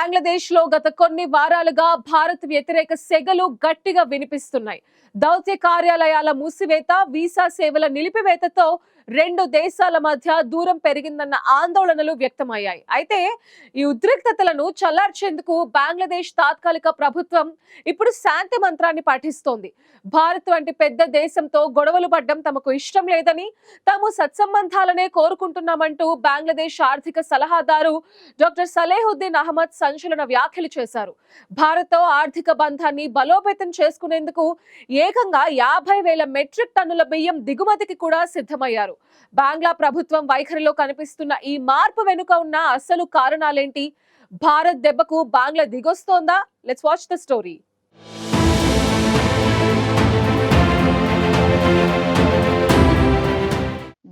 బంగ్లాదేశ్ లో గత కొన్ని వారాలుగా భారత్ వ్యతిరేక సెగలు గట్టిగా వినిపిస్తున్నాయి. దౌత్య కార్యాలయాల మూసివేత, వీసా సేవల నిలిపివేతతో రెండు దేశాల మధ్య దూరం పెరిగిందన్న ఆందోళనలు వ్యక్తమయ్యాయి. అయితే ఈ ఉద్రిక్తతలను చల్లార్చేందుకు బంగ్లాదేశ్ తాత్కాలిక ప్రభుత్వం ఇప్పుడు శాంతి మంత్రాన్ని పాటిస్తోంది. భారత్ వంటి పెద్ద దేశంతో గొడవలు పడ్డం తమకు ఇష్టం లేదని, తాము సత్సంబంధాలనే కోరుకుంటున్నామంటూ బంగ్లాదేశ్ ఆర్థిక సలహాదారు డాక్టర్ సలేహుద్దీన్ అహ్మద్ సంచలన వ్యాఖ్యలు చేశారు. భారత్తో ఆర్థిక బంధాన్ని బలోపేతం చేసుకునేందుకు ఏకంగా 50,000 మెట్రిక్ టన్నుల బియ్యం దిగుమతికి కూడా సిద్ధమయ్యారు. బంగ్లా ప్రభుత్వం వైఖరిలో కనిపిస్తున్న ఈ మార్పు వెనుక ఉన్న అసలు కారణాలేంటి? భారత్ దెబ్బకు బంగ్లా దిగొస్తోందా? Let's watch the story.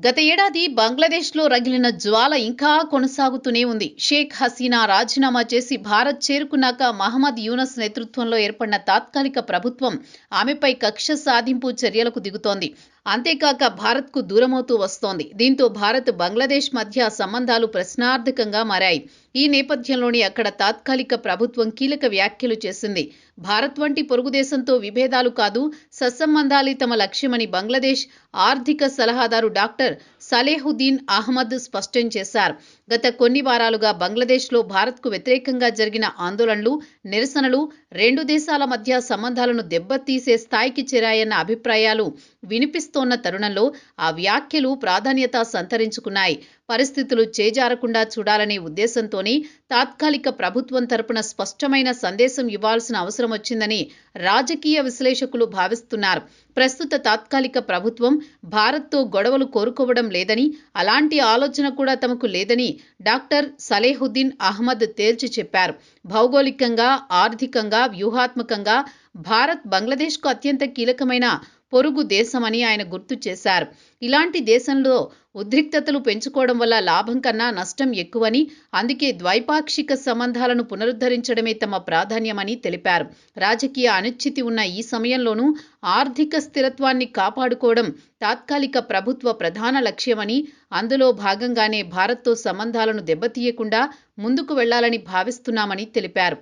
గత ఏడాది బంగ్లాదేశ్లో రగిలిన జ్వాల ఇంకా కొనసాగుతూనే ఉంది. షేక్ హసీనా రాజీనామా చేసి భారత్ చేరుకున్నాక మహమ్మద్ యూనస్ నేతృత్వంలో ఏర్పడిన తాత్కాలిక ప్రభుత్వం ఆమెపై కక్ష సాధింపు చర్యలకు దిగుతోంది. అంతేకాక భారత్కు దూరమవుతూ వస్తోంది. దీంతో భారత్ బంగ్లాదేశ్ మధ్య సంబంధాలు ప్రశ్నార్థకంగా మారాయి. ఈ నేపథ్యంలోనే అక్కడ తాత్కాలిక ప్రభుత్వం కీలక వ్యాఖ్యలు చేసింది. భారత్ వంటి పొరుగు దేశంతో విభేదాలు కాదు, సత్సంబంధాలే తమ లక్ష్యమని బంగ్లాదేశ్ ఆర్థిక సలహాదారు డాక్టర్ సలేహుద్దీన్ అహ్మద్ స్పష్టం చేశారు. గత కొన్ని వారాలుగా బంగ్లాదేశ్లో భారత్కు వ్యతిరేకంగా జరిగిన ఆందోళనలు, నిరసనలు రెండు దేశాల మధ్య సంబంధాలను దెబ్బతీసే స్థాయికి చేరాయన్న అభిప్రాయాలు వినిపిస్తోన్న తరుణంలో ఆ వ్యాఖ్యలు ప్రాధాన్యత సంతరించుకున్నాయి. పరిస్థితులు చేజారకుండా చూడాలనే ఉద్దేశంతోనే తాత్కాలిక ప్రభుత్వం తరపున స్పష్టమైన సందేశం ఇవ్వాల్సిన అవసరం వచ్చిందని రాజకీయ విశ్లేషకులు భావిస్తున్నారు. ప్రస్తుత తాత్కాలిక ప్రభుత్వం భారత్తో గొడవలు కోరుకోవడం లేదని, అలాంటి ఆలోచన కూడా తమకు లేదని డాక్టర్ సలేహుద్దీన్ అహ్మద్ తేల్చి చెప్పారు. భౌగోళికంగా, ఆర్థికంగా, వ్యూహాత్మకంగా భారత్ బంగ్లాదేశ్కు అత్యంత కీలకమైన పొరుగు దేశమని ఆయన గుర్తు చేశారు. ఇలాంటి దేశంలో ఉద్రిక్తతలు పెంచుకోవడం వల్ల లాభం కన్నా నష్టం ఎక్కువని, అందుకే ద్వైపాక్షిక సంబంధాలను పునరుద్ధరించడమే తమ ప్రాధాన్యమని తెలిపారు. రాజకీయ అనిశ్చితి ఉన్న ఈ సమయంలోనూ ఆర్థిక స్థిరత్వాన్ని కాపాడుకోవడం తాత్కాలిక ప్రభుత్వ ప్రధాన లక్ష్యమని, అందులో భాగంగానే భారత్తో సంబంధాలను దెబ్బతీయకుండా ముందుకు వెళ్లాలని భావిస్తున్నామని తెలిపారు.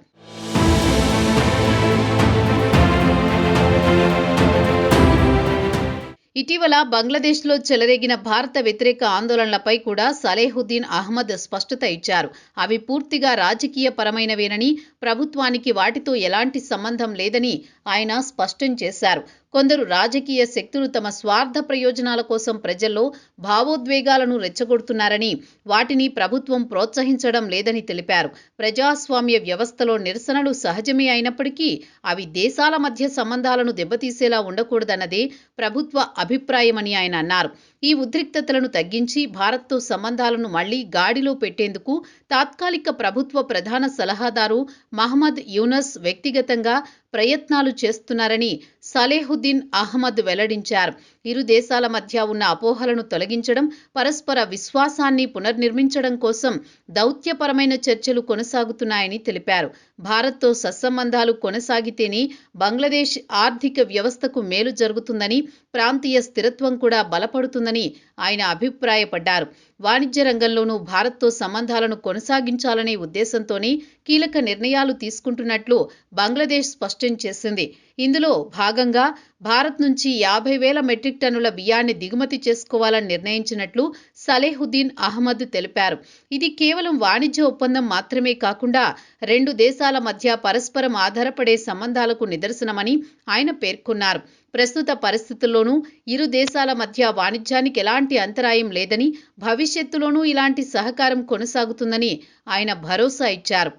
ఇటీవల బంగ్లాదేశ్లో చెలరేగిన భారత వ్యతిరేక ఆందోళనలపై కూడా సలేహుద్దీన్ అహ్మద్ స్పష్టత ఇచ్చారు. అవి పూర్తిగా రాజకీయ పరమైనవేనని, ప్రభుత్వానికి వాటితో ఎలాంటి సంబంధం లేదని ఆయన స్పష్టం చేశారు. కొందరు రాజకీయ శక్తులు తమ స్వార్థ ప్రయోజనాల కోసం ప్రజల్లో భావోద్వేగాలను రెచ్చగొడుతున్నారని, వాటిని ప్రభుత్వం ప్రోత్సహించడం లేదని తెలిపారు. ప్రజాస్వామ్య వ్యవస్థలో నిరసనలు సహజమే అయినప్పటికీ అవి దేశాల మధ్య సంబంధాలను దెబ్బతీసేలా ఉండకూడదన్నదే ప్రభుత్వ అభిప్రాయమని ఆయన అన్నారు. ఈ ఉద్రిక్తతలను తగ్గించి భారత్తో సంబంధాలను మళ్లీ గాడిలో పెట్టేందుకు తాత్కాలిక ప్రభుత్వ ప్రధాన సలహాదారు మహమ్మద్ యూనస్ వ్యక్తిగతంగా ప్రయత్నాలు చేస్తున్నారని సలేహుద్దీన్ అహ్మద్ వెల్లడించారు. ఇరు దేశాల మధ్య ఉన్న అపోహలను తొలగించడం, పరస్పర విశ్వాసాన్ని పునర్నిర్మించడం కోసం దౌత్యపరమైన చర్చలు కొనసాగుతున్నాయని తెలిపారు. భారత్తో సత్సంబంధాలు కొనసాగితేనే బంగ్లాదేశ్ ఆర్థిక వ్యవస్థకు మేలు జరుగుతుందని, ప్రాంతీయ స్థిరత్వం కూడా బలపడుతుందని ఆయన అభిప్రాయపడ్డారు. వాణిజ్య రంగంలోనూ భారత్తో సంబంధాలను కొనసాగించాలనే ఉద్దేశంతోనే కీలక నిర్ణయాలు తీసుకుంటున్నట్లు బంగ్లాదేశ్ స్పష్టం చేసింది. ఇందులో భాగంగా భారత్ నుంచి 50,000 మెట్రిక్ టన్నుల బియ్యాన్ని దిగుమతి చేసుకోవాలని నిర్ణయించినట్లు సలేహుద్దీన్ అహ్మద్ తెలిపారు. ఇది కేవలం వాణిజ్య ఒప్పందం మాత్రమే కాకుండా రెండు దేశాల మధ్య పరస్పరం ఆధారపడే సంబంధాలకు నిదర్శనమని ఆయన పేర్కొన్నారు. ప్రస్తుత పరిస్థితుల్లోనూ ఇరు దేశాల మధ్య వాణిజ్యానికి ఎలాంటి అంతరాయం లేదని, భవిష్యత్తులోనూ ఇలాంటి సహకారం కొనసాగుతుందని ఆయన భరోసా ఇచ్చారు.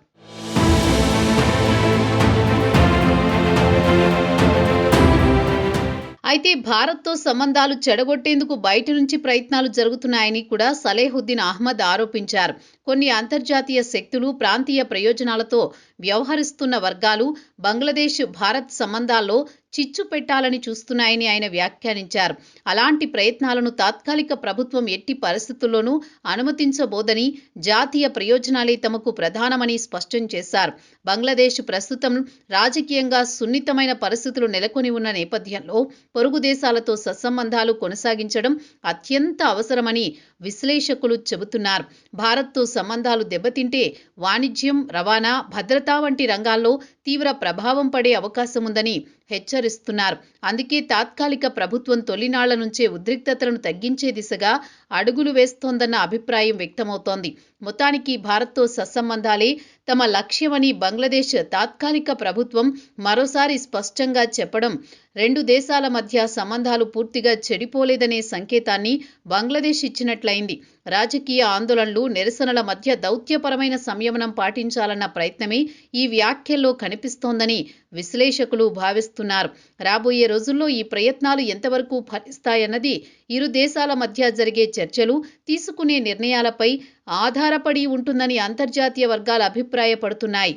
అయితే భారత్తో సంబంధాలు చెడగొట్టేందుకు బయట నుంచి ప్రయత్నాలు జరుగుతున్నాయని కూడా సలేహుద్దీన్ అహ్మద్ ఆరోపించారు. కొన్ని అంతర్జాతీయ శక్తులు, ప్రాంతీయ ప్రయోజనాలతో వ్యవహరిస్తున్న వర్గాలు బంగ్లాదేశ్ భారత్ సంబంధాల్లో చిచ్చు పెట్టాలని చూస్తున్నాయని ఆయన వ్యాఖ్యానించారు. అలాంటి ప్రయత్నాలను తాత్కాలిక ప్రభుత్వం ఎట్టి పరిస్థితుల్లోనూ అనుమతించబోదని, జాతీయ ప్రయోజనాలే తమకు ప్రధానమని స్పష్టం చేశారు. బంగ్లాదేశ్ ప్రస్తుతం రాజకీయంగా సున్నితమైన పరిస్థితులు నెలకొని ఉన్న నేపథ్యంలో పొరుగు దేశాలతో సత్సంబంధాలు కొనసాగించడం అత్యంత అవసరమని విశ్లేషకులు చెబుతున్నారు. భారత్తో సంబంధాలు దెబ్బతింటే వాణిజ్యం, రవాణా, భద్రతా వంటి రంగాల్లో తీవ్ర ప్రభావం పడే అవకాశం ఉందని హెచ్చరిస్తున్నారు. అందుకే తాత్కాలిక ప్రభుత్వం తొలినాళ్ల నుంచే ఉద్రిక్తతలను తగ్గించే దిశగా అడుగులు వేస్తోందన్న అభిప్రాయం వ్యక్తమవుతోంది. మొత్తానికి భారత్తో సత్సంబంధాలే తమ లక్ష్యమని బంగ్లాదేశ్ తాత్కాలిక ప్రభుత్వం మరోసారి స్పష్టంగా చెప్పడం రెండు దేశాల మధ్య సంబంధాలు పూర్తిగా చెడిపోలేదనే సంకేతాన్ని బంగ్లాదేశ్ ఇచ్చినట్లయింది. రాజకీయ ఆందోళనలు, నిరసనల మధ్య దౌత్యపరమైన సంయమనం పాటించాలన్న ప్రయత్నమే ఈ వ్యాఖ్యల్లో కనిపిస్తోందని విశ్లేషకులు భావిస్తున్నారు. రాబోయే రోజుల్లో ఈ ప్రయత్నాలు ఎంతవరకు ఫలిస్తాయన్నది ఇరు దేశాల మధ్య జరిగే చర్చలు, తీసుకునే నిర్ణయాలపై ఆధారపడి ఉంటుందని అంతర్జాతీయ వర్గాలు అభిప్రాయపడుతున్నాయి.